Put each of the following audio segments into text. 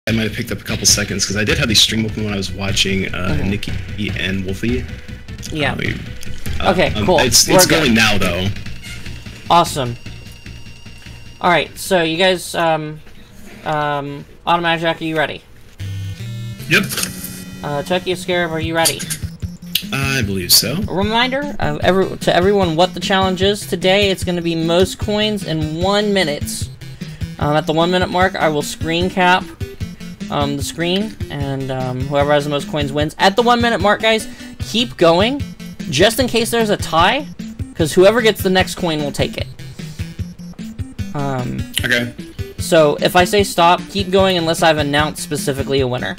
I might have picked up a couple seconds because I did have the stream open when I was watching Nikki and Wolfie. Yeah. Okay, cool. It's going now though. Awesome. All right, so you guys, Automatic Jack, are you ready? Yep. Tokyo Scarab, are you ready? I believe so. A reminder to everyone what the challenge is today. It's going to be most coins in 1 minute. At the 1 minute mark, I will screen cap the screen, and whoever has the most coins wins. At the 1 minute mark, guys, keep going, just in case there's a tie, because whoever gets the next coin will take it. Okay. So if I say stop, keep going unless I've announced specifically a winner.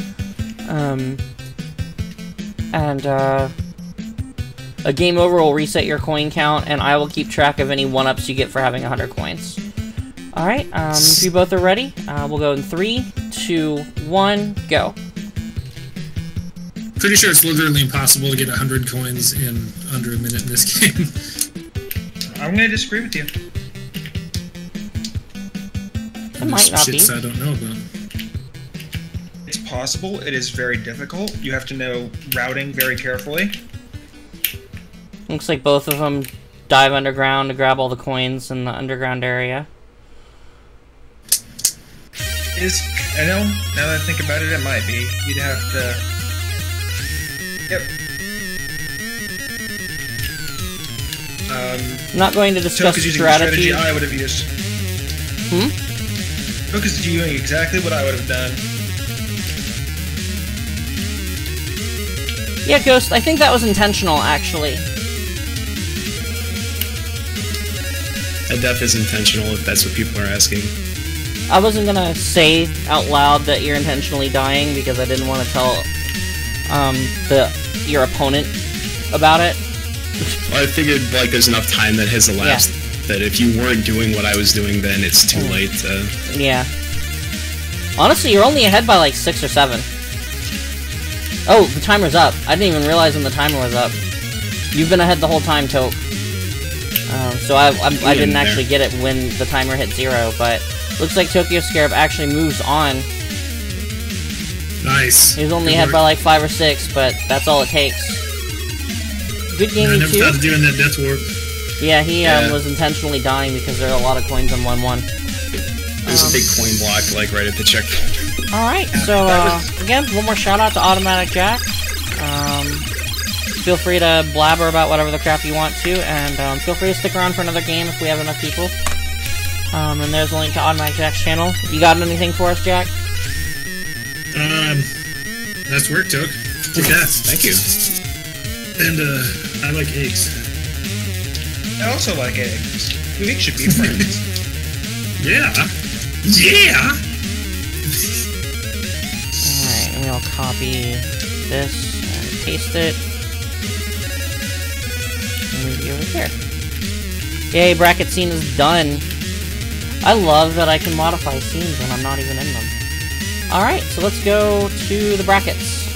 A game over will reset your coin count, and I will keep track of any 1-ups you get for having 100 coins. Alright, if you both are ready, we'll go in 3, 2, 1, go. Pretty sure it's literally impossible to get 100 coins in under a minute in this game. I'm gonna disagree with you. It might not be. Shits I don't know about. It's possible. It is very difficult. You have to know routing very carefully. Looks like both of them dive underground to grab all the coins in the underground area. I know, now that I think about it, it might be. You'd have to... Yep. I'm not going to discuss strategy. I would have used. Focus is doing exactly what I would have done. Yeah, Ghost, I think that was intentional, actually. A death is intentional, if that's what people are asking. I wasn't gonna say out loud that you're intentionally dying because I didn't want to tell your opponent about it. Well, I figured like there's enough time that has elapsed that if you weren't doing what I was doing, then it's too late to... Yeah. Honestly, you're only ahead by like 6 or 7. Oh, the timer's up. I didn't even realize when the timer was up. You've been ahead the whole time, Tope. So I didn't actually get it when the timer hit 0, but looks like Tokyo Scarab actually moves on. Nice. He's only ahead by like 5 or 6, but that's all it takes. Good game, I never too. thought of doing that death warp. Yeah, he was intentionally dying because there are a lot of coins on 1-1. There's a big coin block like right at the checkpoint. Alright, so again, one more shout out to Automatic Jack. Feel free to blabber about whatever the crap you want to, and feel free to stick around for another game if we have enough people. And there's a link to Automatic Jack's channel. You got anything for us, Jack? Nice work, Toke. Yeah, thank you. And I like eggs. I also like eggs. We should be friends. Yeah. Yeah! Alright, and we'll copy this and paste it. And move you over here. Yay, bracket scene is done. I love that I can modify scenes when I'm not even in them. Alright, so let's go to the brackets.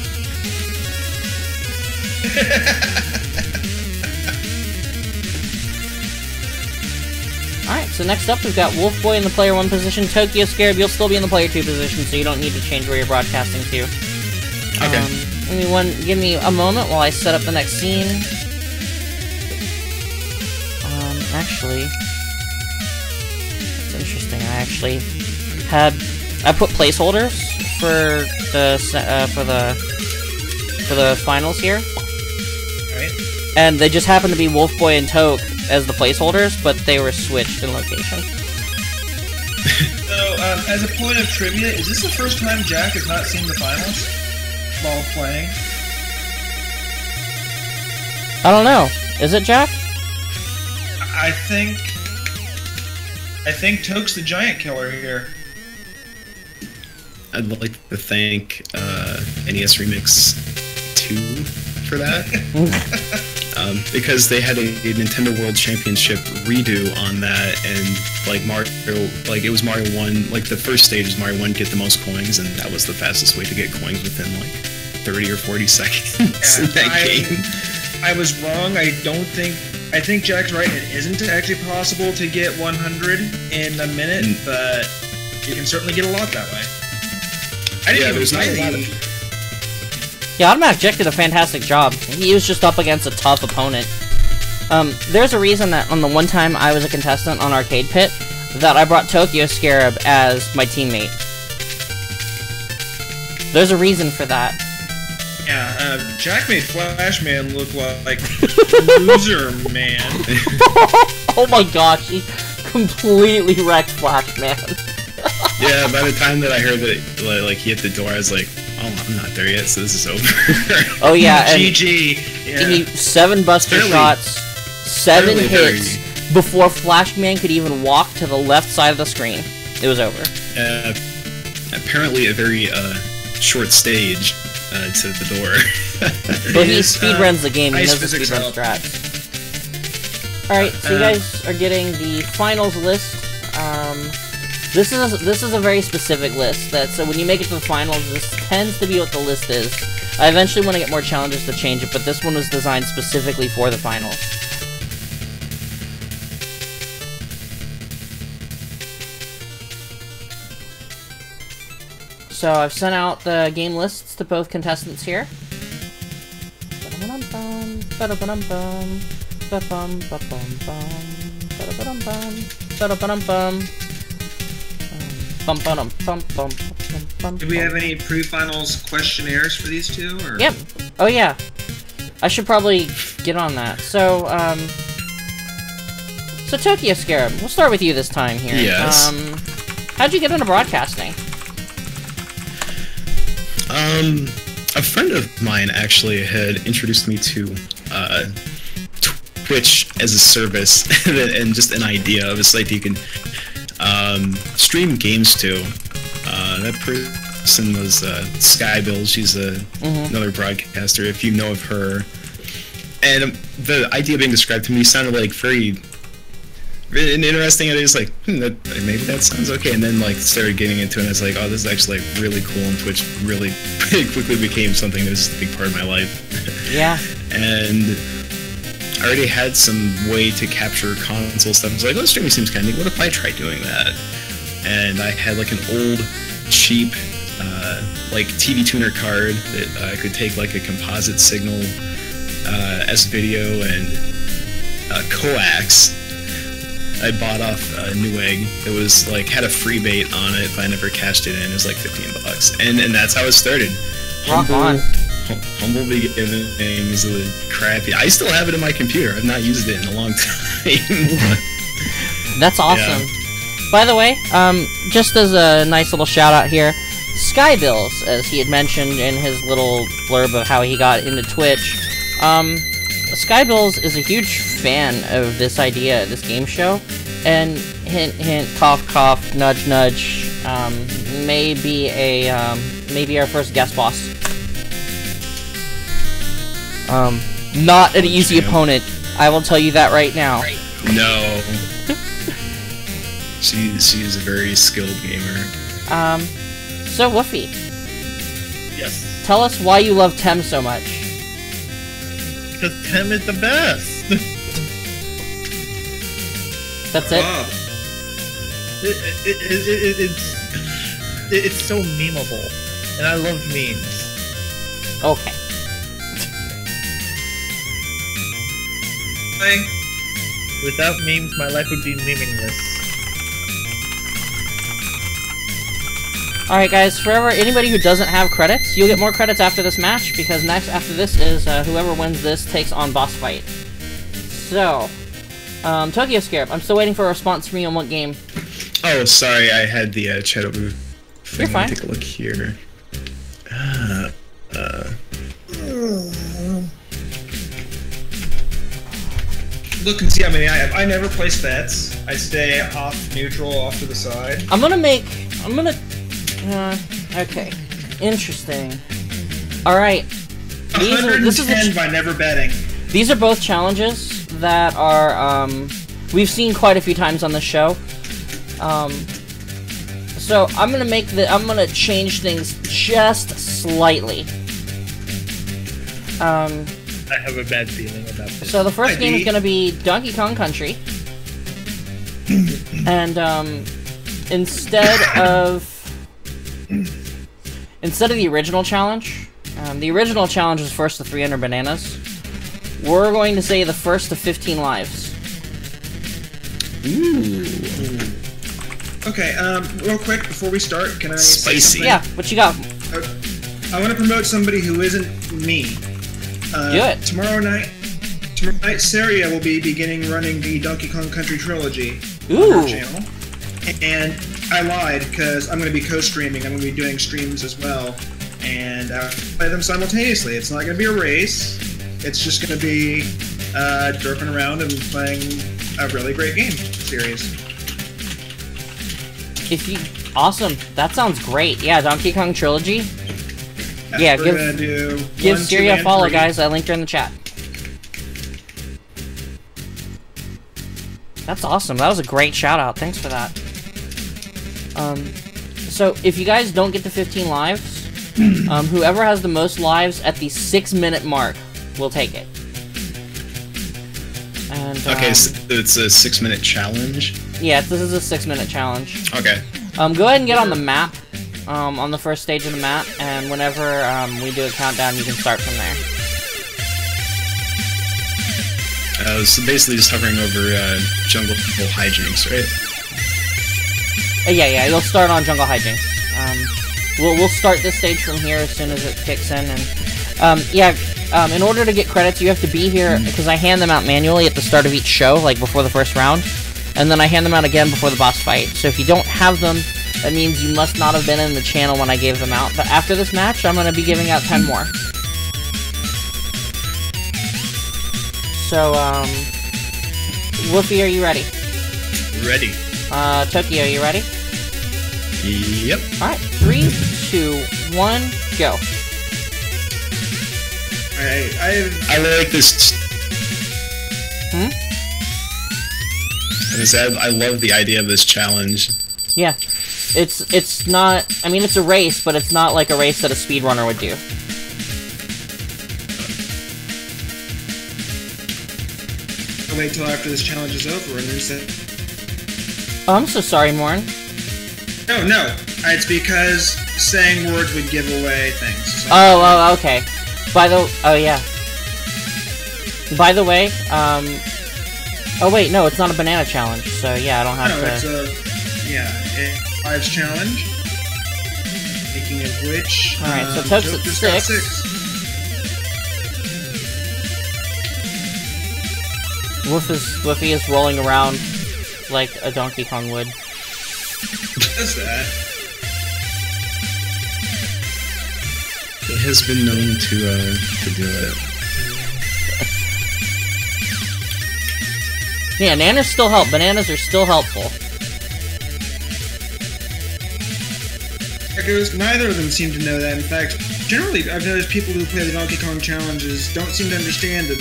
Alright, so next up we've got Wolf Boy in the player 1 position. Tokyo Scarab, you'll still be in the player 2 position, so you don't need to change where you're broadcasting to. Okay. Give me a moment while I set up the next scene. Actually, it's interesting. I put placeholders for the finals here. Right. And they just happened to be Wolf Boy and Toke as the placeholders, but they were switched in location. So, as a point of trivia, is this the first time Jack has not seen the finals while playing? I don't know. Is it, Jack? I think Toke's the giant killer here. I'd like to thank NES Remix 2 for that. Because they had a Nintendo World Championship redo on that, and like Mario, like it was Mario 1, like the first stage is Mario 1 get the most coins, and that was the fastest way to get coins within like 30 or 40 seconds in that game. I was wrong. I think Jack's right. It isn't actually possible to get 100 in a minute, but you can certainly get a lot that way. I didn't Yeah, even there's not a play lot the- of. Yeah, Automatic Jack did a fantastic job. He was just up against a tough opponent. There's a reason that on the one time I was a contestant on Arcade Pit, that I brought Tokyo Scarab as my teammate. There's a reason for that. Yeah, Jack made Flashman look like a loser, man. Oh my gosh, he completely wrecked Flashman. Yeah, by the time that I heard that like he hit the door, I was like, oh, I'm not there yet, so this is over. Oh yeah, and GG. Yeah. he 7 buster Fairly- shots, 7 fairly hits before Flashman could even walk to the left side of the screen. It was over. Apparently, a very short stage to the door. But he is, speedruns the game. He ice knows the physics speedrun help. strats. Alright, so you guys are getting the finals list. This is a very specific list. So when you make it to the finals, this tends to be what the list is. I eventually want to get more challenges to change it, but this one was designed specifically for the finals. So I've sent out the game lists to both contestants here. Do we have any pre-finals questionnaires for these two? Or? Yep. Oh yeah. I should probably get on that. So Tokyo Scarab, we'll start with you this time here. Yes. How'd you get into broadcasting? A friend of mine actually had introduced me to Twitch as a service and just an idea of a site that you can stream games to. That person was Skybill. She's another broadcaster, if you know of her. And the idea being described to me sounded like very interesting. And I was like, maybe that sounds okay. And then like started getting into it, and I was like, oh, this is actually like really cool. And Twitch really quickly became something that was a big part of my life. Yeah. And I already had some way to capture console stuff. I was like, oh, streaming seems kind of neat. What if I tried doing that? And I had like an old, cheap, like TV tuner card that I could take like a composite signal, S-video, and coax. I bought off Newegg. It was like had a free bait on it, but I never cashed it in. It was like $15, and that's how it started. Rock on. Humble beginnings, crappy. I still have it in my computer. I've not used it in a long time. That's awesome. Yeah. By the way, just as a nice little shout out here, Skybills, as he had mentioned in his little blurb of how he got into Twitch, Skybills is a huge fan of this idea, this game show, and hint, hint, cough, cough, nudge, nudge, maybe our first guest boss. Not an easy opponent, I will tell you that right now. No. She's a very skilled gamer. So Woofy, Yes. tell us why you love Tem so much. Because Tim is the best. That's it? Bob. It's so memeable. And I love memes. Okay. Hi. Without memes, my life would be meaningless. Alright guys, forever, anybody who doesn't have credits, you'll get more credits after this match, because next after this is whoever wins this takes on boss fight. So, Tokyo Scarab, I'm still waiting for a response from you on what game. Oh, sorry, I had the chat over. You're fine. Take a look here. Look and see how many I have. I never place bets. I stay off neutral, off to the side. Okay. Interesting. Alright. 110 by never betting. These are both challenges that are, we've seen quite a few times on the show. So I'm gonna change things just slightly. I have a bad feeling about this. So the first game is gonna be Donkey Kong Country. And, instead instead of the original challenge was first to 300 bananas. We're going to say the first to 15 lives. Ooh. Okay, real quick before we start, can I say Spicy. something? Yeah, what you got? I want to promote somebody who isn't me. Do it. Tomorrow night, Saria will be beginning running the Donkey Kong Country trilogy on Ooh. her channel. And I lied, because I'm going to be co-streaming. I'm going to be doing streams as well. And play them simultaneously. It's not going to be a race. It's just going to be derping around and playing a really great game series. Awesome. That sounds great. Yeah, Donkey Kong trilogy. Yeah, We're gonna do give 1, Siri 2, a and follow, 3. guys. I linked her in the chat. That's awesome. That was a great shout out. Thanks for that. So if you guys don't get to 15 lives, whoever has the most lives at the 6-minute mark will take it. And, Okay, so it's a 6-minute challenge. yeah, this is a 6-minute challenge. Okay. Go ahead and get on the map, on the first stage of the map, and whenever we do a countdown, you can start from there. So basically just hovering over jungle hijinks, right? Yeah, you'll start on jungle hijinks. We'll start this stage from here as soon as it kicks in, and in order to get credits, you have to be here because I hand them out manually at the start of each show, like before the first round, and then I hand them out again before the boss fight. So if you don't have them, that means you must not have been in the channel when I gave them out. But after this match, I'm going to be giving out 10 more. So, Woofy, are you ready? Ready. Tokyo, are you ready? Yep. Alright, 3, 2, 1, go. I like this. I love the idea of this challenge. Yeah. It's not... I mean, it's a race, but it's not like a race that a speedrunner would do. I'll wait till after this challenge is over and reset. Oh, I'm so sorry, Morn. No. It's because saying words would give away things. So. Oh, okay. Oh, yeah. By the way, oh, wait, no, it's not a banana challenge, so yeah, I don't have to... No, it's a lives challenge. Speaking of which... Alright, so Toke's at Joker's got 6. Woofy is rolling around like a Donkey Kong would. Does that? It has been known to do it. Yeah, bananas still help. Bananas are still helpful. Neither of them seem to know that. In fact, generally, I've noticed people who play the Donkey Kong challenges don't seem to understand that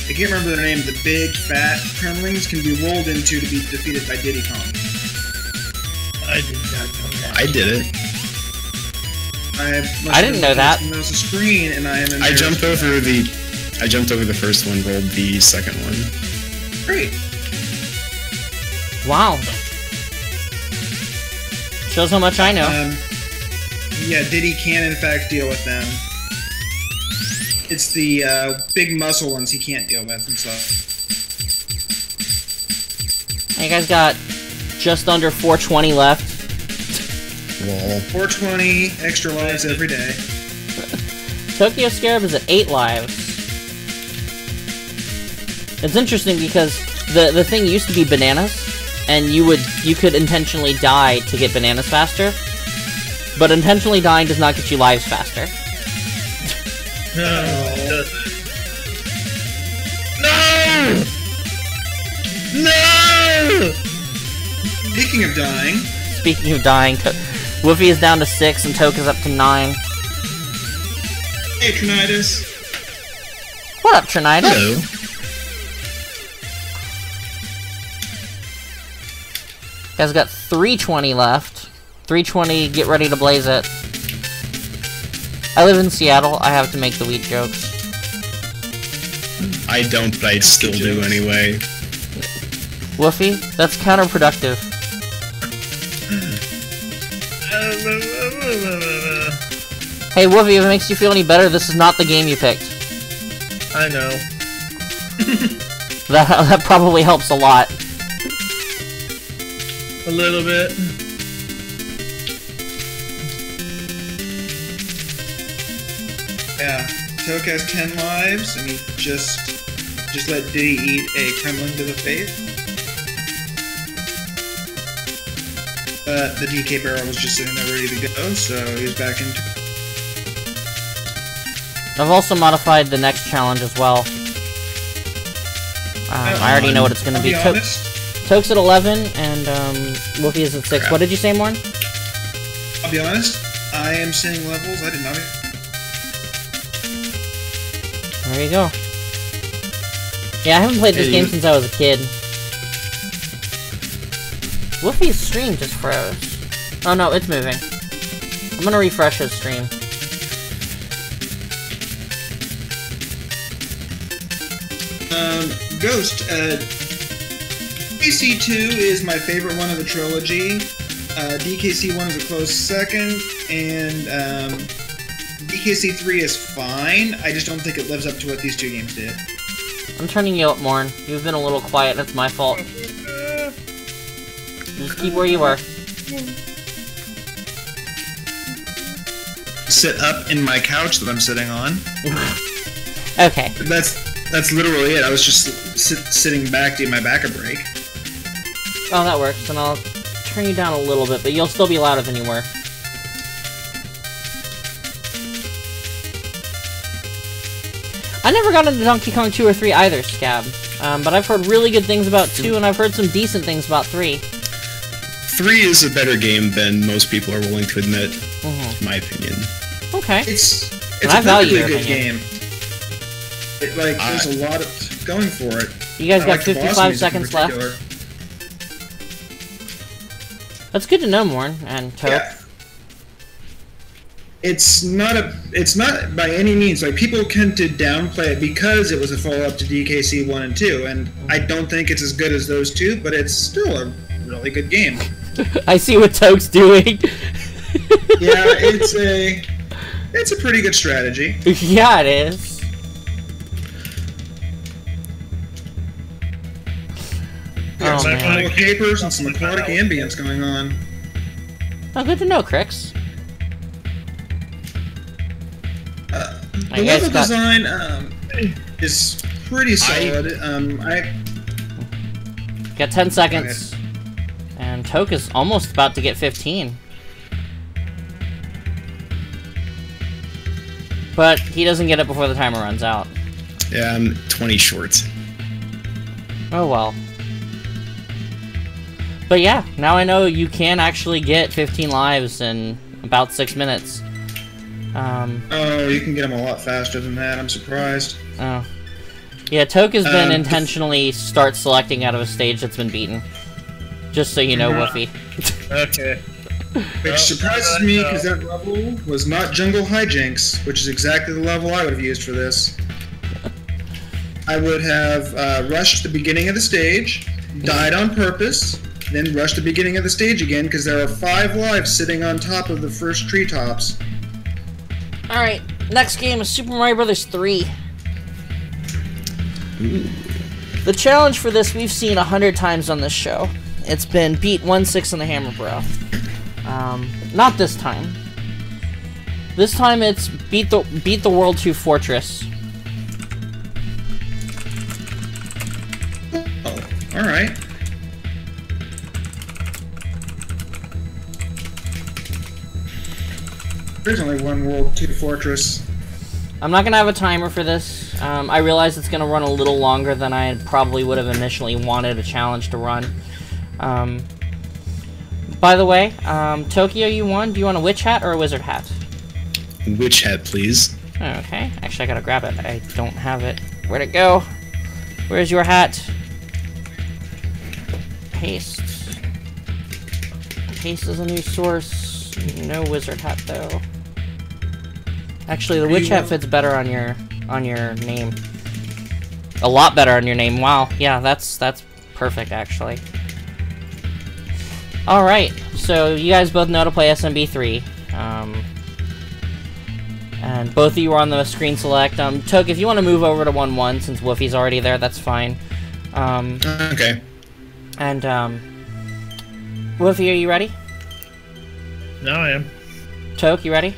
I can't remember their name, the big, fat Kremlings can be rolled into to be defeated by Diddy Kong. I did not know that. I did it. I didn't know that. There's a screen, and I am. I jumped over the first one, rolled the second one. Great. Wow. Shows how much I know. Yeah, Diddy can in fact deal with them. It's the big muscle ones he can't deal with himself. You guys got just under 420 left. Lol. 420 extra lives every day. Tokyo Scarab is at 8 lives. It's interesting because the thing used to be bananas, and you could intentionally die to get bananas faster, but intentionally dying does not get you lives faster. No! No! Speaking of dying, Speaking of dying, Woofy is down to 6 and Toke is up to 9. hey Trinitis. What up, Trinitis? Hello. You guys got 320 left. 320, get ready to blaze it. I live in Seattle, I have to make the weed jokes. I don't, but I still do anyway. Woofy, that's counterproductive. Hey, Woofy, if it makes you feel any better, this is not the game you picked. I know. That probably helps a lot. A little bit. Yeah, Toke has 10 lives, and he just let Diddy eat a Kremlin to the face. But the DK barrel was just sitting there ready to go, so he was back into. I've also modified the next challenge as well. I already know what it's going to be. Toke's at 11, and Wolfie is at 6. Crap. What did you say, Morn? I'll be honest, I am seeing levels I did not. There you go. Yeah, I haven't played this game since I was a kid. Wolfie's stream just froze. Oh no, it's moving. I'm gonna refresh his stream. Ghost, DKC2 is my favorite one of the trilogy. DKC1 is a close second, and DKC3 is fine. I just don't think it lives up to what these two games did. I'm turning you up, Morn. You've been a little quiet, that's my fault. Just keep where you are. Sit up in my couch that I'm sitting on. Okay. That's literally it. I was just sitting back to give my back a break. Oh, that works. Then I'll turn you down a little bit, but you'll still be louder than you were. I never got into Donkey Kong 2 or 3 either, Scab. But I've heard really good things about 2, and I've heard some decent things about 3. 3 is a better game than most people are willing to admit, in my opinion. Okay. It's And I a value perfectly your good opinion. game. There's a lot of going for it. You guys I got like the boss 55 music in seconds left. particular. That's good to know, Morn, and Toad. Yeah. It's not by any means, like, people tend to downplay it because it was a follow-up to DKC 1 and 2, and I don't think it's as good as those two, but it's still a really good game. I see what Toad's doing. Yeah, it's a pretty good strategy. Yeah, it is. Yeah, Oh, some man. more capers and some aquatic ambience going on. Oh, good to know, Crix. The level design is pretty solid. Got 10 seconds. And Toke is almost about to get 15. But he doesn't get it before the timer runs out. Yeah, I'm 20 short. Oh well. But yeah, now I know you can actually get 15 lives in about 6 minutes. Oh, you can get them a lot faster than that. I'm surprised. Oh. Yeah, Toke has been intentionally start selecting out of a stage that's been beaten. Just so you know, Woofy. Okay. Which surprises me because that level was not Jungle Hijinks, which is exactly the level I would have used for this. I would have rushed the beginning of the stage, died on purpose, then rushed the beginning of the stage again because there are 5 lives sitting on top of the first treetops. Alright, next game is Super Mario Bros. 3. The challenge for this we've seen 100 times on this show. It's been beat 1-6 on the Hammer Bro. Not this time. This time it's beat the World 2 Fortress. Oh, alright. There's only one World 2 Fortress. I'm not gonna have a timer for this. I realize it's gonna run a little longer than I probably would have initially wanted a challenge to run. By the way, Tokyo, you won. Do you want a witch hat or a wizard hat? Witch hat, please. Okay, actually I gotta grab it. I don't have it. Where'd it go? Where's your hat? Paste. Paste is a new source. No wizard hat though. Actually, the witch hat fits better on your name. A lot better on your name. Wow. Yeah, that's perfect actually. All right. So you guys both know to play SMB3. And both of you are on the screen select. Toke, if you want to move over to 1-1, since Woofy's already there, that's fine. Okay. And, Woofy, are you ready? Now I am. Toke, you ready?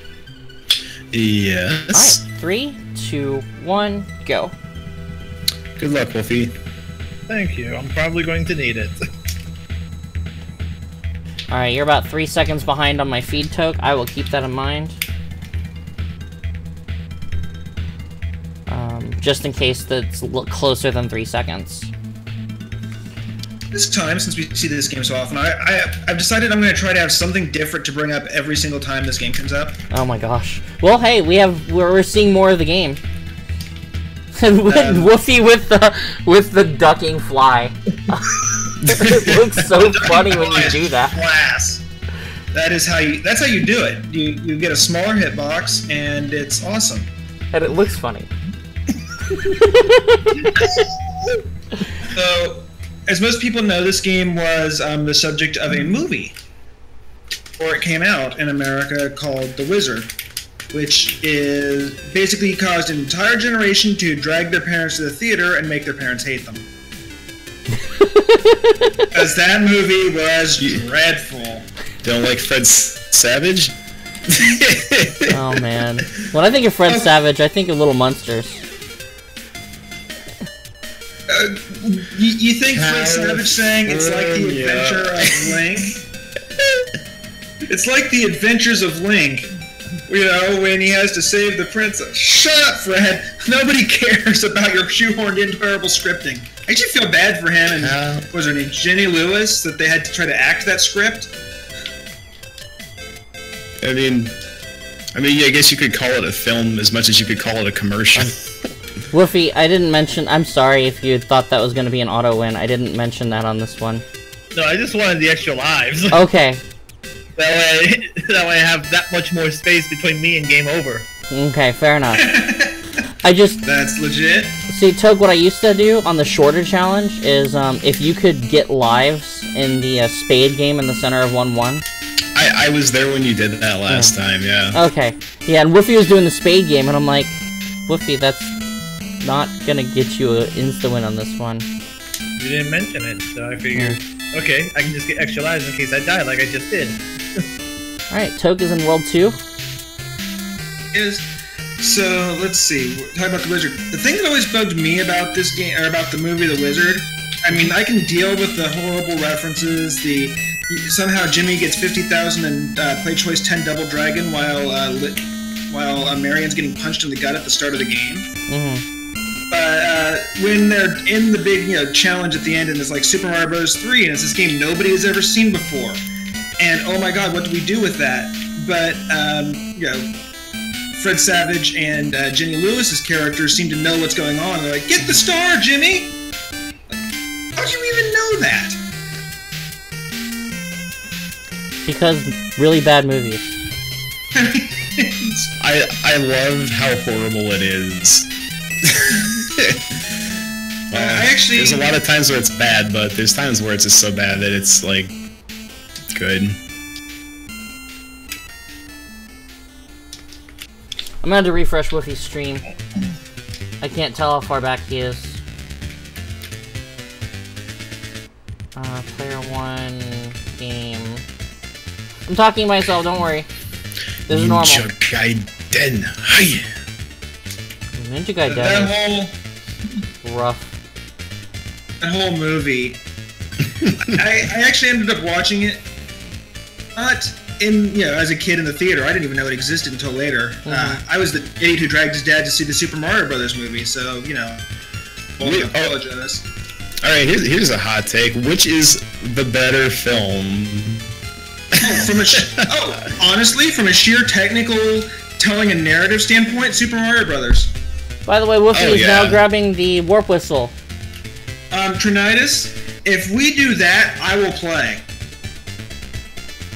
Yes. Alright, 3, 2, 1, go. Good luck, Wolfie. Thank you. I'm probably going to need it. Alright, you're about 3 seconds behind on my feed, Toke. I will keep that in mind. Just in case that's closer than 3 seconds. This time, since we see this game so often, I've decided I'm going to try to have something different to bring up every single time this game comes up. Oh my gosh. Well, hey, we're seeing more of the game. And Woofy with the ducking fly. It looks so funny when you do that. Class. That's how you do it. You get a smaller hitbox, and it's awesome. And it looks funny. So, as most people know, this game was the subject of a movie, or it came out in America, called The Wizard, which is basically caused an entire generation to drag their parents to the theater and make their parents hate them. Because that movie was dreadful. Don't like Fred Savage? Oh man. When I think of Fred Savage, I think of Little Monsters. You think Fred Savage saying it's like the adventure of Link? It's like the adventures of Link. You know, when he has to save the princess. Shut up, Fred! Nobody cares about your shoehorned in terrible scripting. I actually feel bad for him and, what was her name, Jenny Lewis, that they had to try to act that script. I mean, yeah, I guess you could call it a film as much as you could call it a commercial. Woofy, I didn't mention... I'm sorry if you thought that was going to be an auto-win. I didn't mention that on this one. No, I just wanted the extra lives. Okay. That way I have that much more space between me and game over. Okay, fair enough. That's legit. See, Toke, what I used to do on the shorter challenge is, if you could get lives in the spade game in the center of 1-1... I was there when you did that last time, yeah. Okay. Yeah, and Woofy was doing the spade game, and I'm like, Woofy, that's not gonna get you an insta-win on this one. You didn't mention it, so I figured, okay, I can just get extra lives in case I die like I just did. Alright, Toke is in World 2. So, let's see. Talk about the Wizard. The thing that always bugged me about this game, or about the movie The Wizard, I mean, I can deal with the horrible references, somehow Jimmy gets 50,000 and play choice 10 Double Dragon while Marion's getting punched in the gut at the start of the game. But when they're in the big challenge at the end, and it's like Super Mario Bros. 3, and it's this game nobody has ever seen before, and oh my god, what do we do with that? But Fred Savage and Jenny Lewis's characters seem to know what's going on. They're like, "Get the star, Jimmy!" How do you even know that? Because really bad movies. I love how horrible it is. There's a lot of times where it's bad, but there's times where it's just so bad that it's like good. I'm gonna have to refresh Woofy's stream. I can't tell how far back he is. Player 1 game. I'm talking to myself, don't worry. This is normal. Ninja Gaiden. Hi. Ninja Gaiden. Rough. That whole movie. I actually ended up watching it. Not as a kid in the theater. I didn't even know it existed until later. I was the idiot who dragged his dad to see the Super Mario Brothers movie, so I apologize. All right, here's a hot take. Which is the better film? Honestly, from a sheer technical telling a narrative standpoint, Super Mario Brothers. By the way, Woofy is now grabbing the warp whistle. Trinitas, if we do that, I will play.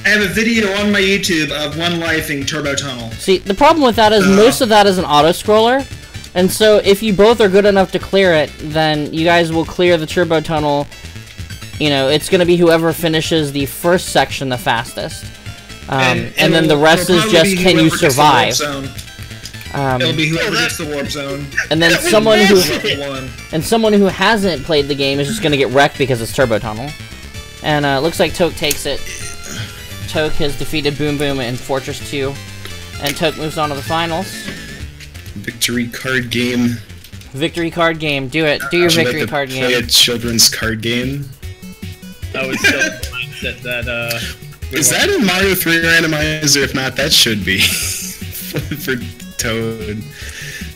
I have a video on my YouTube of one lifing Turbo Tunnel. See, the problem with that is most of that is an auto-scroller, and so if you both are good enough to clear it, then you guys will clear the Turbo Tunnel. It's going to be whoever finishes the first section the fastest. And then the rest is just, can you survive? It'll be whoever gets the warp zone. And then someone who hasn't played the game is just gonna get wrecked because it's Turbo Tunnel. And it looks like Toke takes it. Toke has defeated Boom Boom in Fortress 2, and Toke moves on to the finals. Victory card game. Victory card game. Do it. Do your victory card game. Play a children's card game. I was still in the mindset that is that in Mario 3 randomizer? If not, that should be for Toad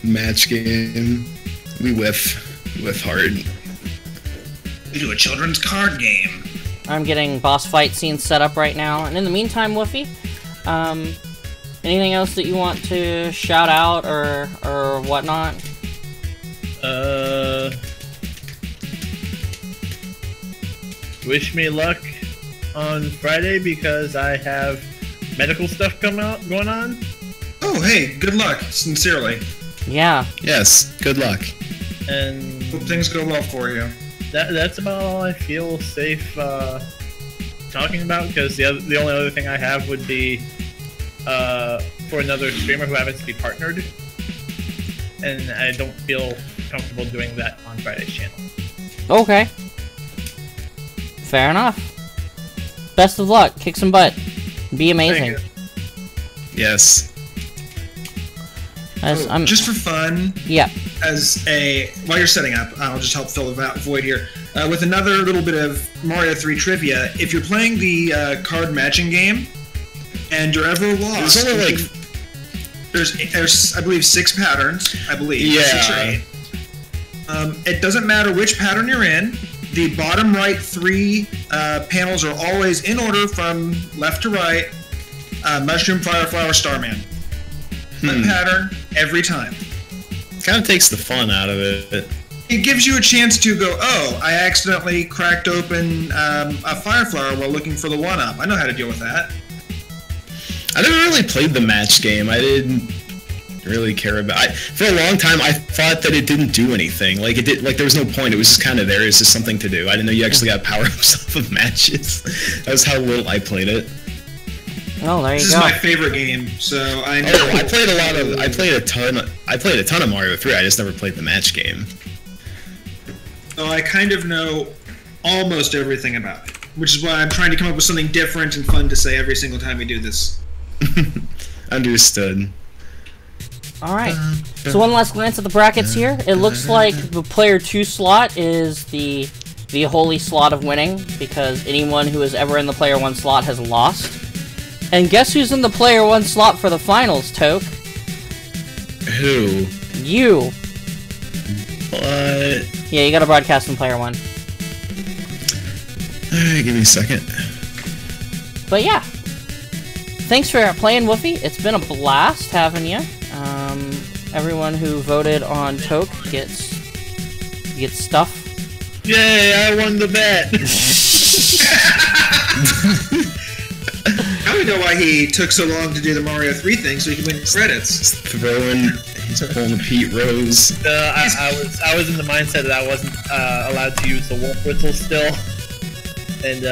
match game. We whiff hard. We do a children's card game. I'm getting boss fight scenes set up right now, and in the meantime, Woofy, anything else that you want to shout out or whatnot? Wish me luck on Friday because I have medical stuff going on. Oh, hey, good luck, sincerely. Yeah. Yes, good luck. And Hope things go well for you. that's about all I feel safe talking about, because the only other thing I have would be for another streamer who happens to be partnered, and I don't feel comfortable doing that on Friday's channel. Okay. Fair enough. Best of luck. Kick some butt. Be amazing. Yes. Just for fun. Yeah. While you're setting up, I'll just help fill the void here. With another little bit of Mario 3 trivia, if you're playing the card matching game, and you're ever lost, there's only there's I believe 6 patterns. I believe. Yeah. 6 or 8. It doesn't matter which pattern you're in. The bottom right 3 panels are always in order from left to right. Mushroom, Fire, Flower, Starman. One pattern every time. Kind of takes the fun out of it. It gives you a chance to go, oh, I accidentally cracked open a Fire Flower while looking for the 1-up. I know how to deal with that. I never really played the match game. I didn't really care about it. For a long time, I thought that it didn't do anything. Like, there was no point. It was just kind of there. It's just something to do. I didn't know you actually got power-ups off of matches. That was how little I played it. Oh, there you go. This is my favorite game, so I know. I played a ton of Mario 3. I just never played the match game. So I kind of know almost everything about it, which is why I'm trying to come up with something different and fun to say every single time we do this. Understood. Alright. So one last glance at the brackets here. It looks like the player 2 slot is the holy slot of winning, because anyone who is ever in the player 1 slot has lost. And guess who's in the player 1 slot for the finals, Toke? Who? You. What? Yeah, you gotta broadcast in player 1. Alright, give me a second. But yeah. Thanks for playing, Woofy. It's been a blast having you. Everyone who voted on Toke gets stuff. Yay, I won the bet! Now we know why he took so long to do the Mario 3 thing, so he could win credits. He's pulling the Pete Rose. I was in the mindset that I wasn't allowed to use the wolf whistle still, and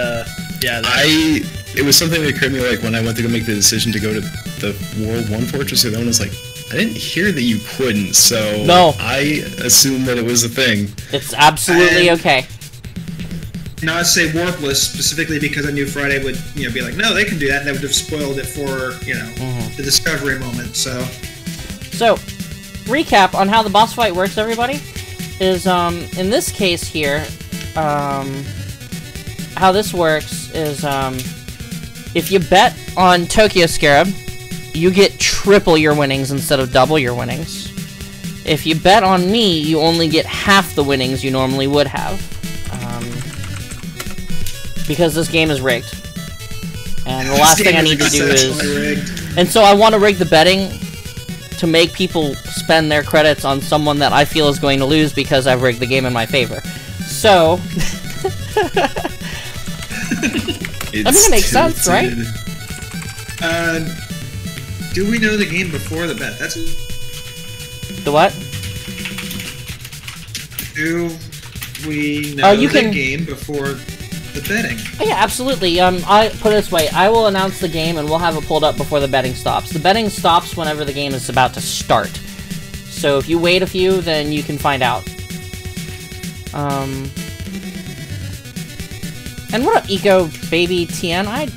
yeah. It was something that occurred to me, like, when I went to go make the decision to go to the World 1 Fortress, or the one was like, I didn't hear that you couldn't, so no. I assumed that it was a thing. It's absolutely okay. Not say warpless specifically because I knew Friday would, be like, no, they can do that, and that would have spoiled it for, the discovery moment. So, recap on how the boss fight works, everybody, is in this case here, how this works is if you bet on Tokyo Scarab, you get triple your winnings instead of double your winnings. If you bet on me, you only get half the winnings you normally would have. Because this game is rigged. And the last thing I need to do is... rigged. And so I want to rig the betting to make people spend their credits on someone that I feel is going to lose because I've rigged the game in my favor. So... I mean, it makes sense, right? Do we know the game before the bet? That's... The what? Do we know you the can... game before... the betting. Oh, yeah, absolutely. I put it this way: I will announce the game, and we'll have it pulled up before the betting stops. The betting stops whenever the game is about to start. So if you wait a few, then you can find out. And what up, Eco Baby TN?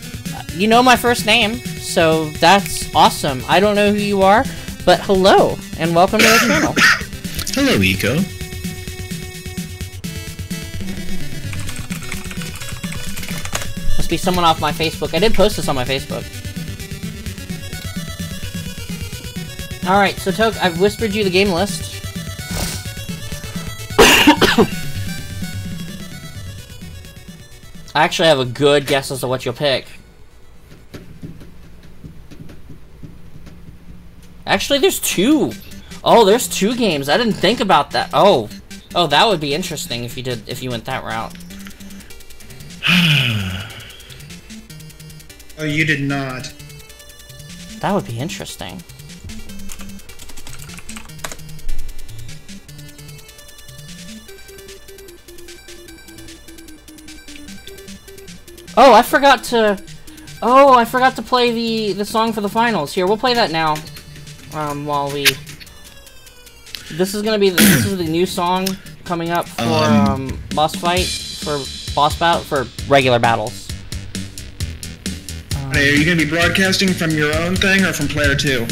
You know my first name, so that's awesome. I don't know who you are, but hello, and welcome to the channel. Hello, Eco. Must be someone off my Facebook. I did post this on my Facebook. Alright, so Toke, I've whispered you the game list. I actually have a good guess as to what you'll pick. Actually, there's two. Oh, there's two games. I didn't think about that. Oh, that would be interesting if you went that route. Oh, you did not. That would be interesting. Oh, I forgot to play the song for the finals. Here, we'll play that now. While we... This is the new song coming up for, boss fight, for boss battle, for regular battles. Are you gonna be broadcasting from your own thing or from Player 2?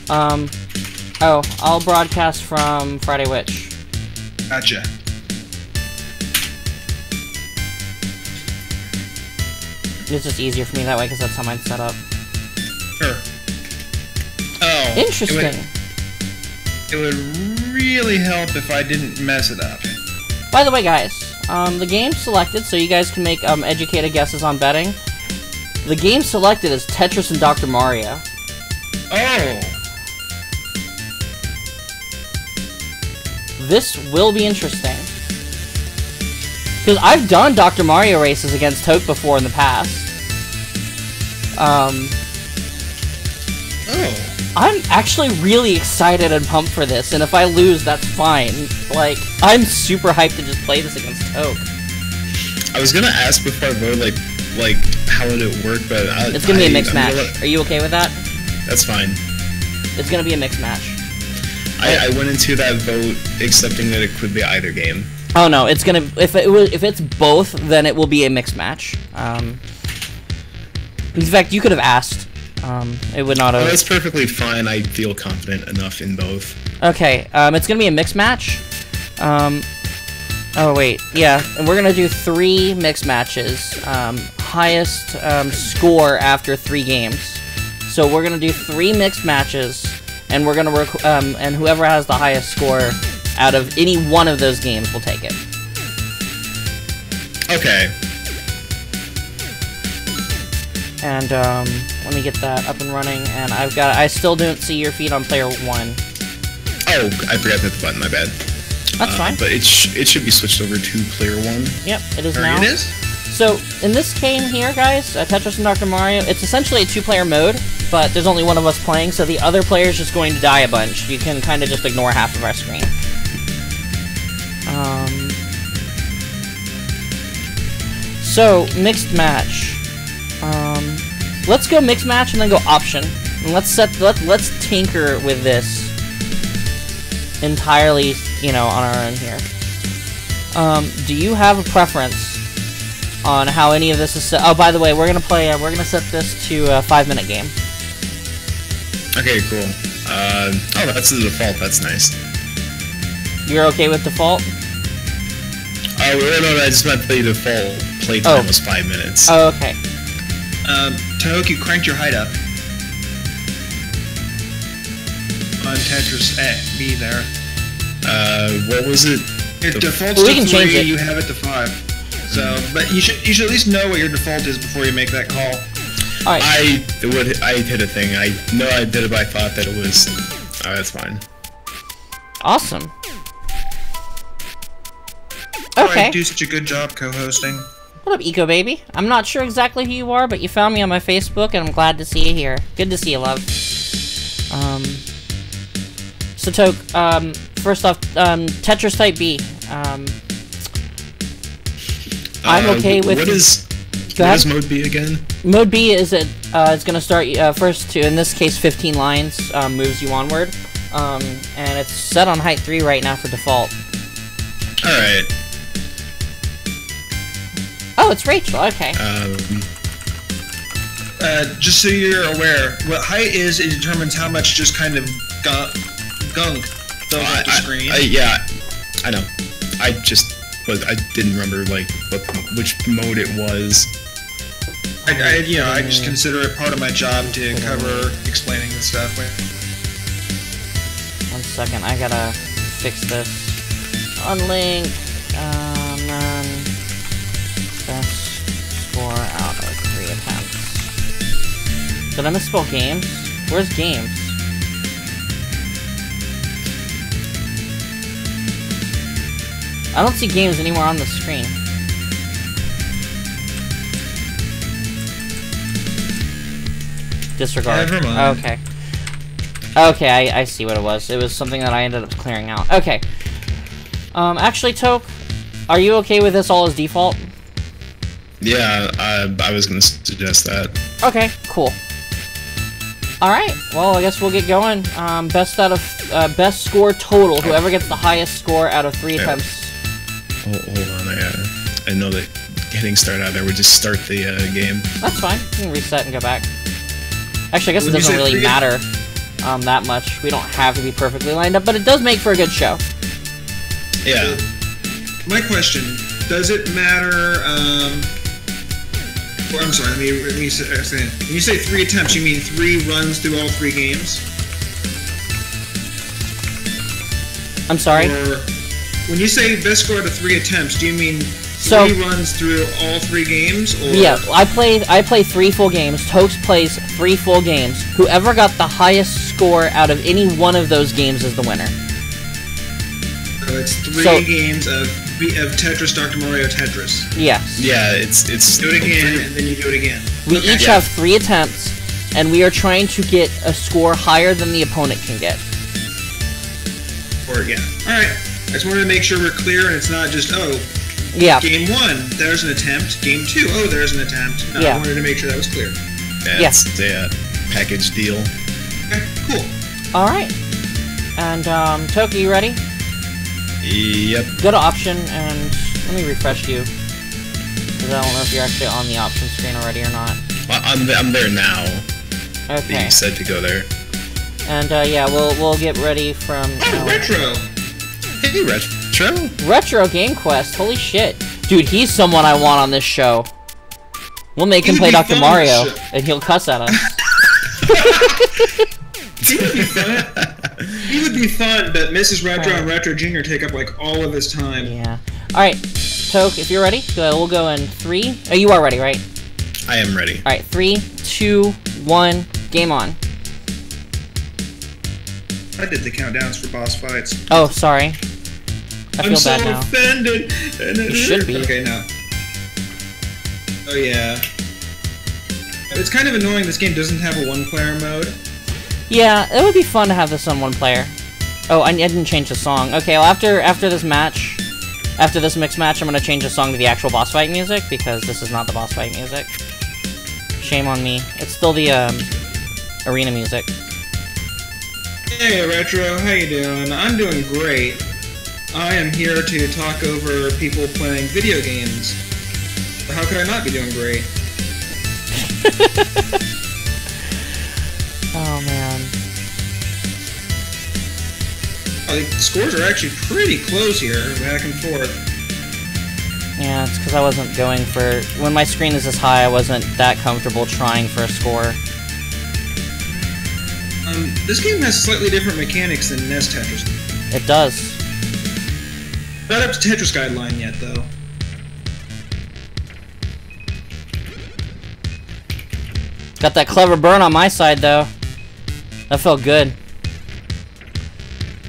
I'll broadcast from fridaywitch. Gotcha. It's just easier for me that way, because that's how mine's set up. Sure. Oh. Interesting. It would really help if I didn't mess it up. By the way, guys, the game selected, so you guys can make educated guesses on betting. The game selected is Tetris and Dr. Mario. Oh. This will be interesting. Because I've done Dr. Mario races against Toke before in the past. Oh. I'm actually really excited and pumped for this, and if I lose, that's fine. Like, I'm super hyped to just play this against Toke. I was gonna ask before I voted, like how would it work, but it's gonna be a mixed match. Are you okay with that? That's fine. It's gonna be a mixed match. I went into that vote accepting that it could be either game. Oh no, it's gonna if it's both, then it will be a mixed match. In fact, you could have asked. It would not have. Oh, that's perfectly fine. I feel confident enough in both. Okay, it's gonna be a mixed match. Oh wait, yeah, and we're gonna do 3 mixed matches. Highest score after 3 games. So we're gonna do 3 mixed matches, and we're gonna and whoever has the highest score out of any one of those games will take it. Okay. And let me get that up and running. And I still don't see your feed on player 1. Oh, I forgot to hit the button. My bad. That's fine. But it should be switched over to player 1. Yep, it is now. It is? So, in this game here, guys, Tetris and Dr. Mario, it's essentially a 2-player mode, but there's only one of us playing, so the other player is just going to die a bunch. You can kind of just ignore half of our screen. So, mixed match. Let's go mixed match and then go option. And let's tinker with this entirely, on our own here. Do you have a preference on how any of this is set? Oh, by the way, we're gonna set this to a 5-minute game. Okay, cool. Oh, that's the default. That's nice. You're okay with default? Oh, no, I just meant the default playtime was 5 minutes. Oh, okay. Toke, you cranked your height up. On Tetris B there. What was it? It defaults we to can 3, change it. you have it to 5. So, but you should at least know what your default is before you make that call. Alright. I hit a thing. I know I did it, but I thought that it was... Oh, that's fine. Awesome. Okay. Do such a good job co-hosting. What up, Eco Baby? I'm not sure exactly who you are, but you found me on my Facebook, and I'm glad to see you here. Good to see you, love. So Toke, first off, Tetris Type B. I'm okay with. What does mode B again? Mode B is it's gonna start first to, in this case, 15 lines, moves you onward, and it's set on height 3 right now for default. All right. Oh, it's Rachel. Okay. Just so you're aware, what height is, it determines how much just kind of gunk fills up the screen. Yeah, I know. I didn't remember like which mode it was. I just consider it part of my job to cover explaining the stuff. 1 second, I gotta fix this. Unlink, then best score out of 3 attempts. Did I misspell games? Where's games? I don't see games anywhere on the screen. Disregard. Never mind. Okay. Okay, I see what it was. It was something that I ended up clearing out. Okay. Actually, Toke, are you okay with this all as default? Yeah, I was gonna suggest that. Okay, cool. Alright, well, I guess we'll get going. Best score total. Whoever gets the highest score out of 3 attempts. Hold on, I know that hitting start out there would just start the game. That's fine. You can reset and go back. Actually, I guess it doesn't really matter that much. We don't have to be perfectly lined up, but it does make for a good show. Yeah. My question, does it matter, well, I'm sorry, let me say, when you say 3 attempts, you mean 3 runs through all 3 games? I'm sorry? Or, when you say best score out of 3 attempts, do you mean 3 runs through all 3 games? Or? Yeah, I play 3 full games. Tokes plays 3 full games. Whoever got the highest score out of any one of those games is the winner. So it's 3 games of Tetris, Dr. Mario Tetris. Yes. Yeah, it's do it again, and then you do it again. We each have 3 attempts, and we are trying to get a score higher than the opponent can get. Or, yeah. Alright. I just wanted to make sure we're clear, and it's not just, yeah. Game 1, there's an attempt. Game 2, there's an attempt. No, yeah. I wanted to make sure that was clear. Yeah, it's a package deal. Okay, cool. Alright. And, Toki, you ready? Yep. Go to option, and let me refresh you. Because I don't know if you're actually on the option screen already or not. Well, I'm there now. Okay. You said to go there. And, yeah, we'll get ready from... Retro! Hey, Retro! Retro Game Quest, holy shit. Dude, he's someone I want on this show. We'll make him play Dr. Mario, and he'll cuss at us. He would be fun. He would be fun, but Mrs. Retro and Retro Jr. take up, like, all of his time. Yeah. Alright, Toke, if you're ready, we'll go in 3. Oh, you are ready, right? I am ready. Alright, 3, 2, 1, game on. I did the countdowns for boss fights. Oh, sorry. I feel bad now. I'm so offended. You should be. Okay, no. Oh, yeah. It's kind of annoying this game doesn't have a 1-player mode. Yeah, it would be fun to have this on 1 player. Oh, I didn't change the song. Okay, well, after this match, after this mixed match, I'm gonna change the song to the actual boss fight music, because this is not the boss fight music. Shame on me. It's still the, arena music. Hey, Retro, how you doing? I'm doing great. I am here to talk over people playing video games. How could I not be doing great? Oh, man. The scores are actually pretty close here, back and forth. Yeah, it's because I wasn't going for... When my screen is this high, I wasn't that comfortable trying for a score. This game has slightly different mechanics than NES Tetris. It does. Not up to Tetris Guideline yet, though. Got that clever burn on my side, though. That felt good.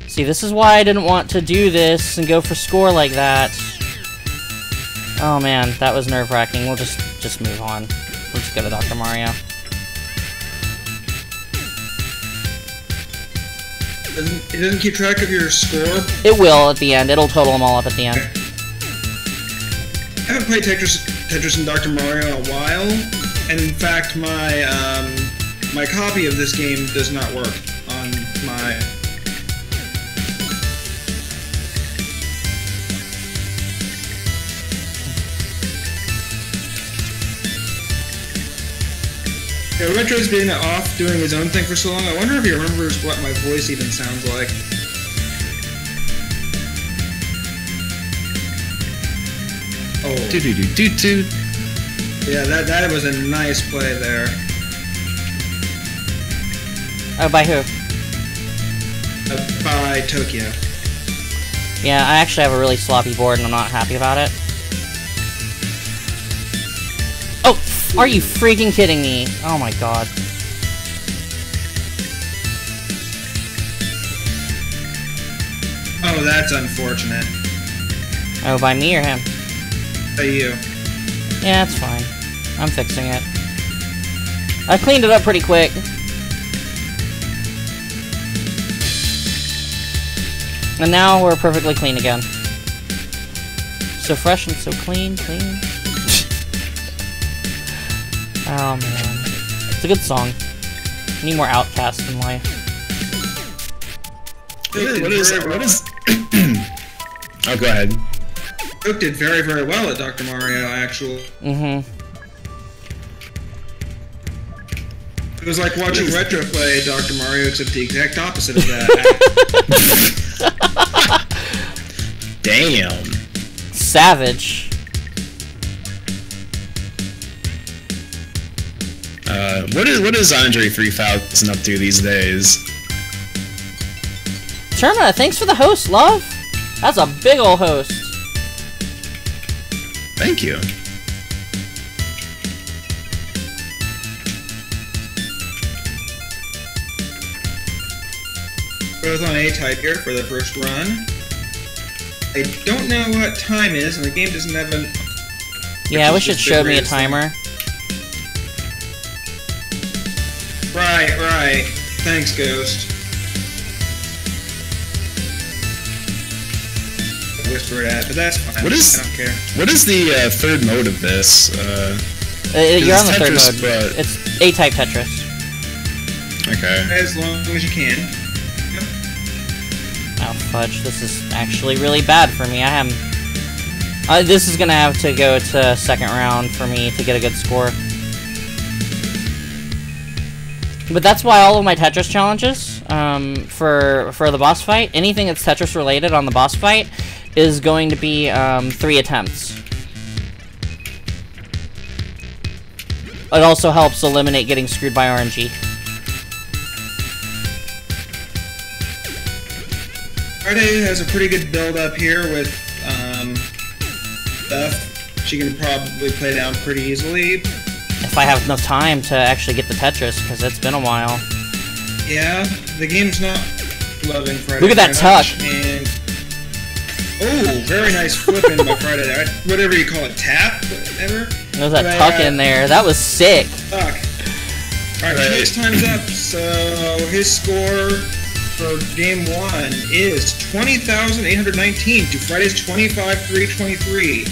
See, this is why I didn't want to do this and go for score like that. Oh man, that was nerve-wracking. We'll just move on. We'll just go to Dr. Mario. It doesn't keep track of your score? It will at the end. It'll total them all up at the end. haven't played Tetris and Dr. Mario in a while, and in fact, my copy of this game does not work on my. Yeah, Retro's been off doing his own thing for so long. I wonder if he remembers what my voice even sounds like. Oh. Do-do-do-do-do. Yeah, that was a nice play there. Oh, by who? By Tokyo. Yeah, I actually have a really sloppy board and I'm not happy about it. Oh, are you freaking kidding me? Oh my god. Oh, that's unfortunate. Oh, by me or him? By you. Yeah, it's fine. I'm fixing it. I cleaned it up pretty quick. And now we're perfectly clean again. So fresh and so clean. Oh man. It's a good song. Need more Outcast in life. What is Oh, go ahead. Cook did very, very well at Dr. Mario, actually. Mm-hmm. It was like watching Retro play Dr. Mario, except the exact opposite of that. Damn. Savage. What is Andre 3000 up to these days? Terma, thanks for the host, love. That's a big ol' host. Thank you. Both on A-type here for the first run. I don't know what time is, and the game doesn't have an... Yeah, I wish it showed me a timer. Right. Thanks, Ghost. Whisper it at, but that's fine. I don't care. What is the third mode of this? You're on the third Tetris, mode. but... It's A-type Tetris. Okay. As long as you can. Oh fudge, this is actually really bad for me. This is gonna have to go to second round for me to get a good score. But that's why all of my Tetris challenges, for the boss fight, anything that's Tetris related on the boss fight, is going to be 3 attempts. It also helps eliminate getting screwed by RNG. Friday has a pretty good build up here with stuff. She can probably play down pretty easily. If I have enough time to actually get the Tetris, because it's been a while. Yeah, the game's not loving Friday. Look at that tuck. And oh, very nice flipping by Friday there. Whatever you call it, tap, whatever. There's that tuck in there. That was sick. Tuck. Alright, his time's up. So his score for game 1 is 20,819 to Friday's 25,323.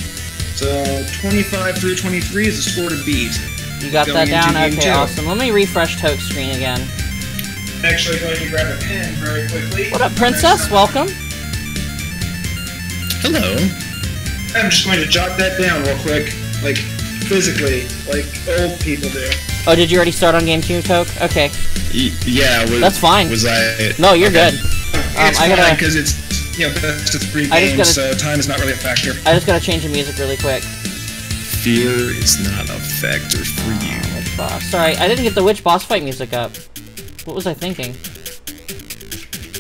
So 25,323 is the score to beat. You got that down? Okay, awesome. Let me refresh Toke's screen again. Actually going to grab a pen very quickly. What up, Princess? Welcome. Hello. I'm just going to jot that down real quick, like physically, like old people do. Oh, did you already start on game 2, Toke? Okay. Yeah. That's fine. Was I? No, you're good. It's fine because it's best of 3 games, so time is not really a factor. I just gotta change the music really quick. Fear is not a factor for you. Witch boss. Sorry, I didn't get the witch boss fight music up. What was I thinking?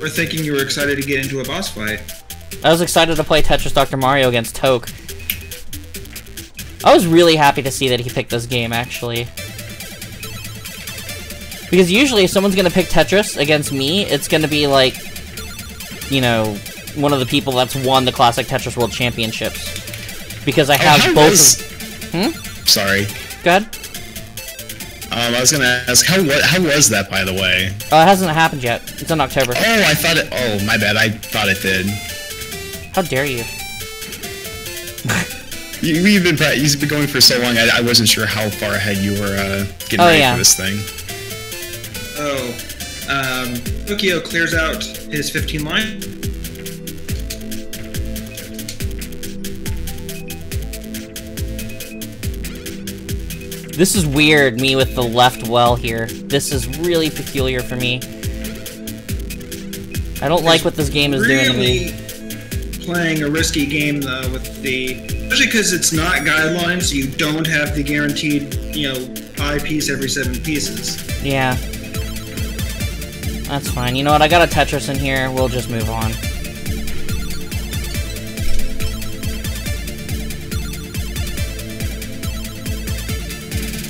We're thinking you were excited to get into a boss fight. I was excited to play Tetris Dr. Mario against Toke. I was really happy to see that he picked this game, actually. Because usually if someone's gonna pick Tetris against me, it's gonna be like, you know, one of the people that's won the Classic Tetris World Championships. Because I have both Sorry. Go ahead. I was gonna ask, how was that, by the way? It hasn't happened yet. It's in October. Oh, I thought it... Oh, my bad. I thought it did. How dare you? You've been going for so long. I wasn't sure how far ahead you were getting ready for this thing. Tokyo clears out his 15 line. This is weird, me with the left well here. This is really peculiar for me. I don't like what this game is doing to me. Playing a risky game though, with the, especially because it's not guidelines, so you don't have the guaranteed, eye piece every 7 pieces. Yeah. That's fine. You know what? I got a Tetris in here. We'll just move on.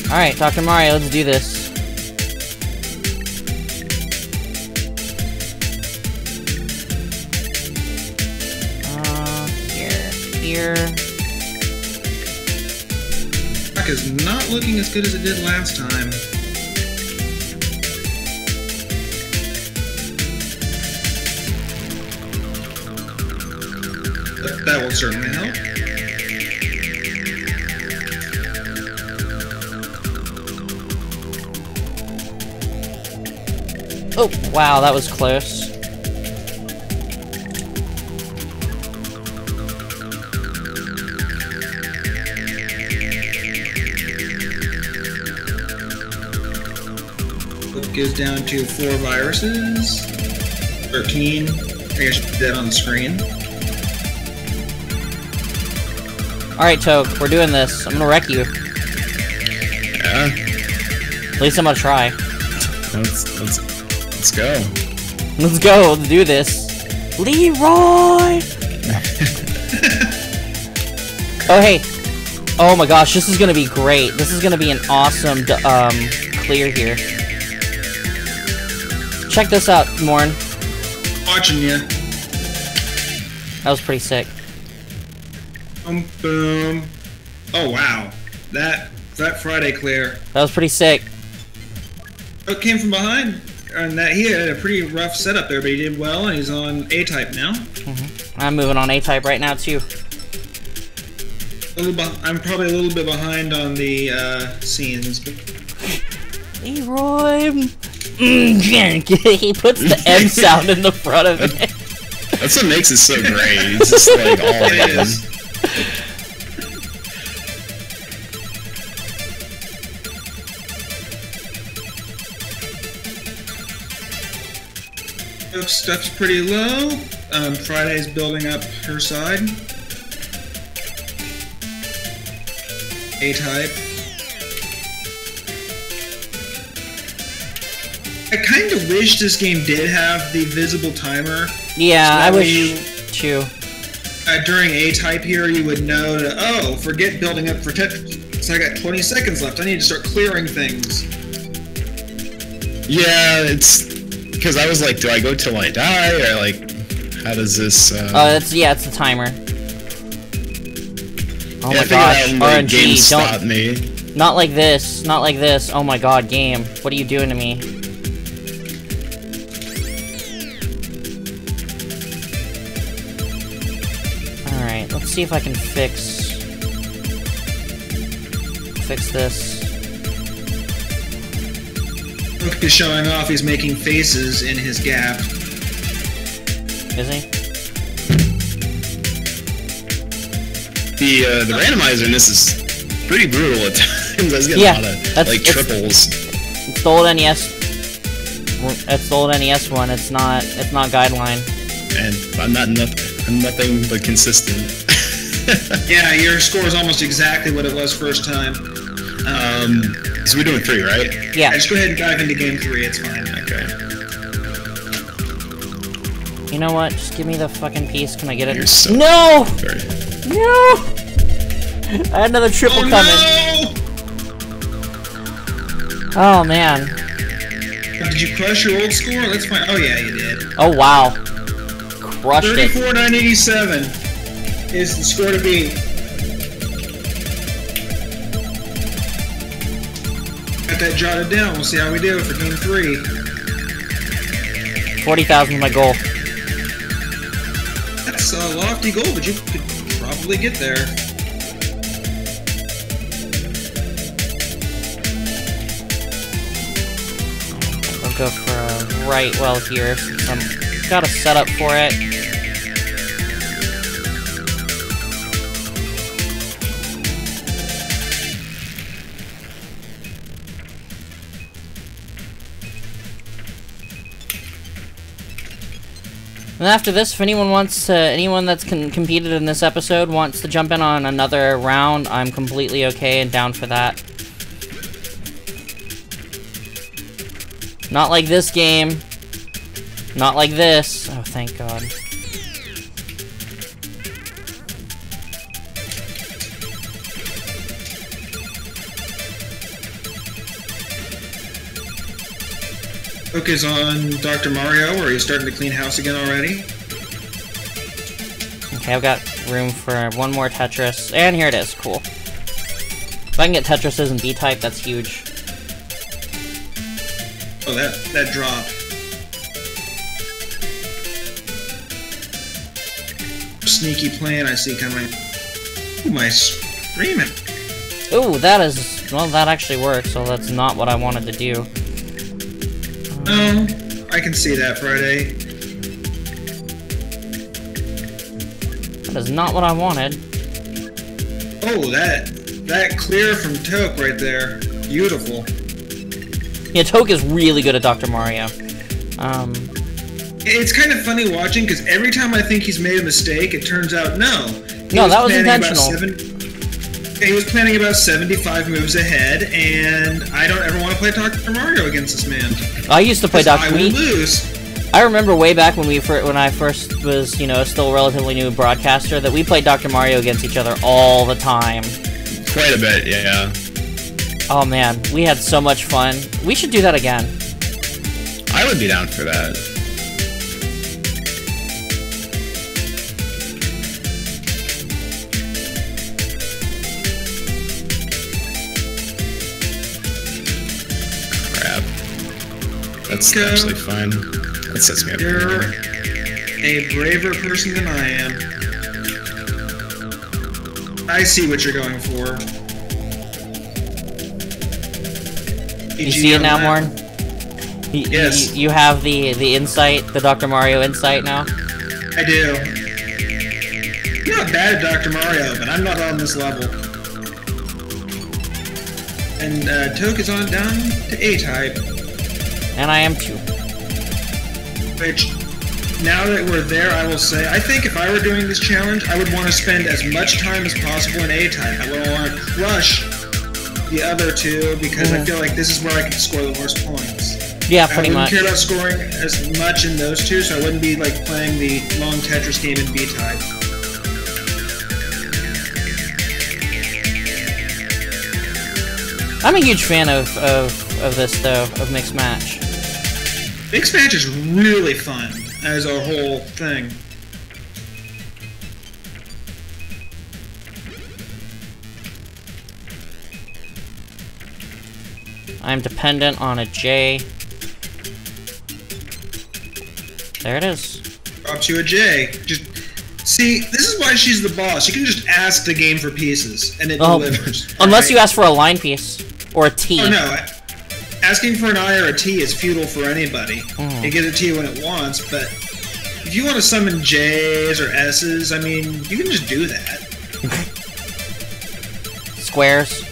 Alright, Dr. Mario, let's do this. Here. Track is not looking as good as it did last time. But that will certainly help. Oh, wow, that was close. It goes down to 4 viruses. 13. I guess I should put that on the screen. Alright, Toke, we're doing this. I'm gonna wreck you. Yeah. At least I'm gonna try. Let's go. Let's go, let's do this. Leroy! Oh, hey. Oh my gosh, this is gonna be great. This is gonna be an awesome, clear here. Check this out, Morn. Watching you. That was pretty sick. Boom. Oh wow. That Friday clear. That was pretty sick. It came from behind. And that he had a pretty rough setup there, but he did well, and he's on A-type now. I'm moving on A-type right now, too. I'm probably a little bit behind on the scenes. But... Leroy! He puts the M sound in the front of it. That's what makes it so great. It's just like all it in. is. Stuff's pretty low. Friday's building up her side. A-type. I kind of wish this game did have the visible timer. Yeah, so I wish too. During A-type here, you would know that, oh, forget building up for Tetris. So I got 20 seconds left. I need to start clearing things. Yeah, it's... Because I was like, do I go till I die, or like, how does this? It's the timer. Oh yeah, my gosh, RNG! Stop me. Not like this! Not like this! Oh my god, game! What are you doing to me? All right, let's see if I can fix this. Look, is showing off. He's making faces in his gap. Is he? The randomizer in this is pretty brutal at times. I was getting a lot of like triples. It's the old NES. It's the old NES one. It's not guideline. And I'm nothing but consistent. Yeah, your score is almost exactly what it was first time. So we're doing 3, right? Yeah. Just go ahead and dive into game 3. It's fine. Okay. You know what? Just give me the fucking piece. Can I get it? You're so no! Sorry. No! I had another triple coming. No! Oh man. Did you crush your old score? That's fine. Oh yeah, you did. Oh wow. Crushed it. 34,987 is the score to beat. Got that jotted down. We'll see how we do for game 3. 40,000 is my goal. That's a lofty goal, but you could probably get there. go for a right well here since I've got a setup for it. And after this, if anyone wants to, anyone that's competed in this episode wants to jump in on another round, I'm completely okay and down for that. Not like this game. Not like this. Oh, thank God. Focus on Dr. Mario, or are you starting to clean house again already? Okay, I've got room for one more Tetris. And here it is. Cool. If I can get Tetrises in B-type, that's huge. Oh, that drop. Sneaky plan I see coming. Ooh, my screaming. Ooh, that is... Well, that actually works, so that's not what I wanted to do. Oh, I can see that, Friday. That is not what I wanted. Oh, that clear from Toke right there. Beautiful. Yeah, Toke is really good at Dr. Mario. It's kind of funny watching, because every time I think he's made a mistake, it turns out no. No, that was intentional. He was planning about 75 moves ahead, and I don't ever want to play Dr. Mario against this man. I used to play Dr. I will lose. I remember way back when I first was, you know, still a relatively new broadcaster, that we played Dr. Mario against each other all the time. Quite a bit, yeah. Oh man, we had so much fun. We should do that again. I would be down for that. That's actually fine. That sets me up. You're a braver person than I am. I see what you're going for. You see it now, Morn? Yes. You have the insight, the Dr. Mario insight now? I do. You're not bad at Dr. Mario, but I'm not on this level. And Toke is on down to A-type. And I am too. Which, now that we're there, I will say, I think if I were doing this challenge, I would want to spend as much time as possible in A-type. I would want to crush the other two, because I feel like this is where I can score the most points. Yeah, pretty much. I wouldn't care about scoring as much in those two, so I wouldn't be like playing the long Tetris game in B-type. I'm a huge fan of this, though, of Mixed Match. Mixed Match is really fun as a whole thing. I'm dependent on a J. There it is. Drops you a J. Just see, this is why she's the boss. You can just ask the game for pieces, and it delivers. Unless you ask for a line piece or a T. Oh no, asking for an I or a T is futile for anybody. It gives it to you when it wants, but if you want to summon J's or S's, I mean, you can just do that. Squares.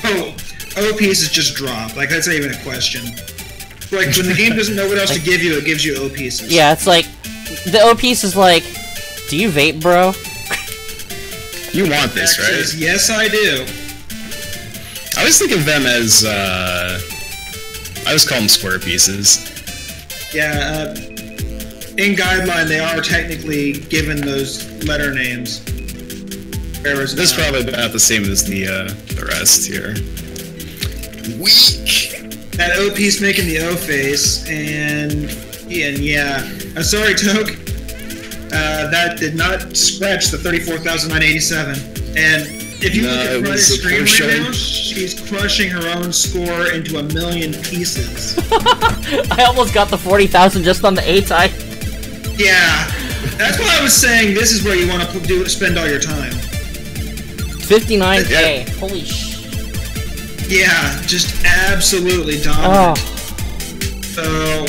Oh, O pieces just drop. Like, that's not even a question. Like, when the game doesn't know what else to give you, it gives you O pieces. Yeah, it's like, the O piece is like, do you vape, bro? You want this, right? Says, yes, I do. I always think of them as, I always call them square pieces. Yeah, in Guideline, they are technically given those letter names. This is probably about the same as the rest here. Weak! That O piece making the O face, and yeah. I'm sorry, Toke. That did not scratch the 34,987. And if you look at Friday's stream right now, she's crushing her own score into 1,000,000 pieces. I almost got the 40,000 just on the A-type. Yeah, that's why I was saying this is where you want to spend all your time. 59K. Holy sh... Yeah, just absolutely dominant. So,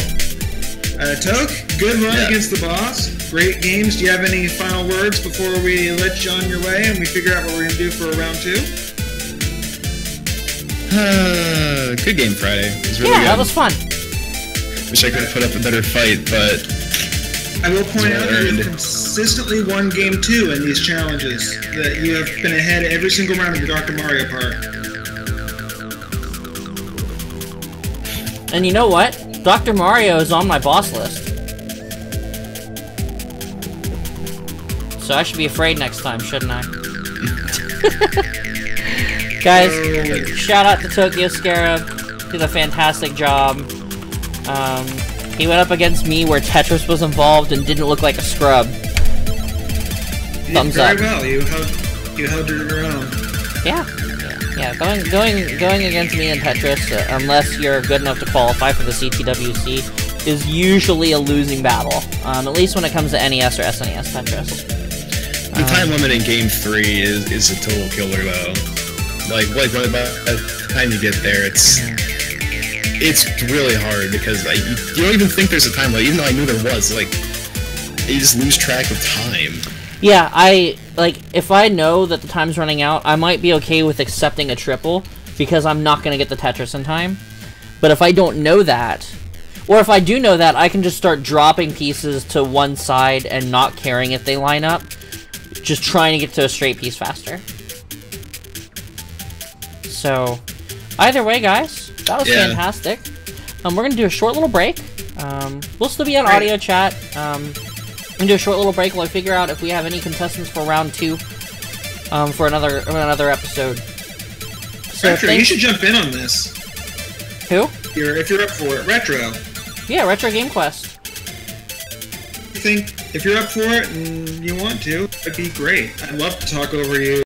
Toke, good run against the boss. Great games. Do you have any final words before we let you on your way and we figure out what we're going to do for round 2? Good game Friday. It was really Yeah, good. that was fun. Wish I could have put up a better fight, but I will point out that earned. you've consistently won game 2 in these challenges. That you have been ahead every single round of the Dr. Mario part. And you know what? Dr. Mario is on my boss list. So I should be afraid next time, shouldn't I? Guys, shout out to Tokyo Scarab. Did a fantastic job. He went up against me where Tetris was involved and didn't look like a scrub. Thumbs up. Very well. You held your own. Yeah. Going against me in Tetris, unless you're good enough to qualify for the CTWC, is usually a losing battle. At least when it comes to NES or SNES Tetris. the time limit in Game 3 is a total killer, though. Like by the time you get there, it's really hard because you don't even think there's a time limit, even though I knew there was. Like, you just lose track of time. Yeah, if I know that the time's running out, I might be okay with accepting a triple, because I'm not going to get the Tetris in time. But if I don't know that, or if I do know that, I can just start dropping pieces to one side and not caring if they line up, just trying to get to a straight piece faster. So, either way, guys, that was fantastic. We're going to do a short little break. We'll still be on audio chat. We'll do a short little break while I figure out if we have any contestants for round 2 for another episode. So Retro, you should jump in on this. Who? If you're up for it. Retro. Yeah, Retro Game Quest. I think if you're up for it and you want to, it'd be great. I'd love to talk over you.